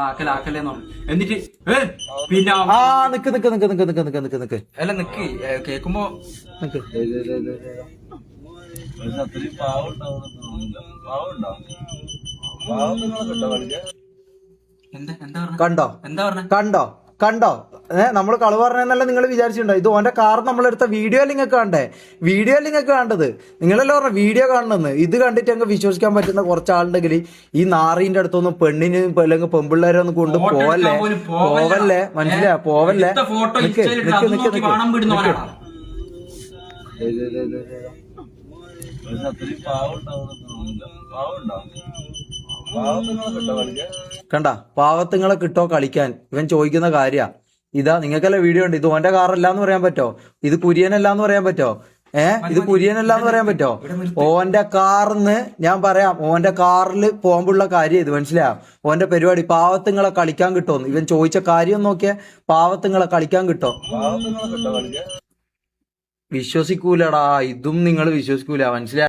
ആക്കലെന്ന് പറഞ്ഞു. എന്നിട്ട് പിന്നെ നിക്ക് നിക്ക് നിക്ക് നിക്ക് നിക്ക് നിക്ക് നിക്ക് നിക്ക് അല്ല നിക്ക് കേക്കുമ്പോ നിക്ക്. കണ്ടോ എന്താ പറഞ്ഞ കണ്ടോ കണ്ടോ നമ്മള് കളവ് പറഞ്ഞല്ല നിങ്ങൾ വിചാരിച്ചിട്ടുണ്ടോ? ഇത് ഓന്റെ കാർ നമ്മളെടുത്ത വീഡിയോ നിങ്ങൾക്ക് കാണണ്ടേ? വീഡിയോ നിങ്ങൾക്ക് കാണേണ്ടത് നിങ്ങളെല്ലാം പറഞ്ഞ വീഡിയോ കാണണമെന്ന്. ഇത് കണ്ടിട്ട് അങ്ങ് വിശ്വസിക്കാൻ പറ്റുന്ന കുറച്ചാളുണ്ടെങ്കിൽ ഈ നാറിന്റെ അടുത്തൊന്നും പെണ്ണിന് അല്ലെങ്കിൽ പെമ്പിള്ളേരെ ഒന്നും കൊണ്ട് പോവല്ലേ പോവല്ലേ മനസ്സിലാ പോവല്ലേ. നിക്ക് നിക്ക് നിക്ക് നിക്ക് കണ്ട പാവത്തുങ്ങളെ കിട്ടോ കളിക്കാൻ ഇവൻ ചോദിക്കുന്ന കാര്യ ഇതാ. നിങ്ങൾക്കല്ല വീഡിയോ ഉണ്ട്. ഇത് ഓന്റെ കാറല്ലാന്ന് പറയാൻ പറ്റോ? ഇത് കുര്യനല്ലാന്ന് പറയാൻ പറ്റോ? ഇത് കുര്യനല്ലാന്ന് പറയാൻ പറ്റോ? ഓന്റെ കാറിന്ന് ഞാൻ പറയാം, ഓന്റെ കാറിൽ പോകുമ്പോഴുള്ള കാര്യം ഇത് മനസ്സിലാ. ഓന്റെ പരിപാടി പാവത്തുങ്ങളെ കളിക്കാൻ കിട്ടുമെന്ന് ഇവൻ ചോദിച്ച കാര്യം നോക്കിയ പാവത്തുങ്ങളെ കളിക്കാൻ കിട്ടോ? വിശ്വസിക്കൂലടാ, ഇതും നിങ്ങൾ വിശ്വസിക്കൂല മനസ്സിലാ.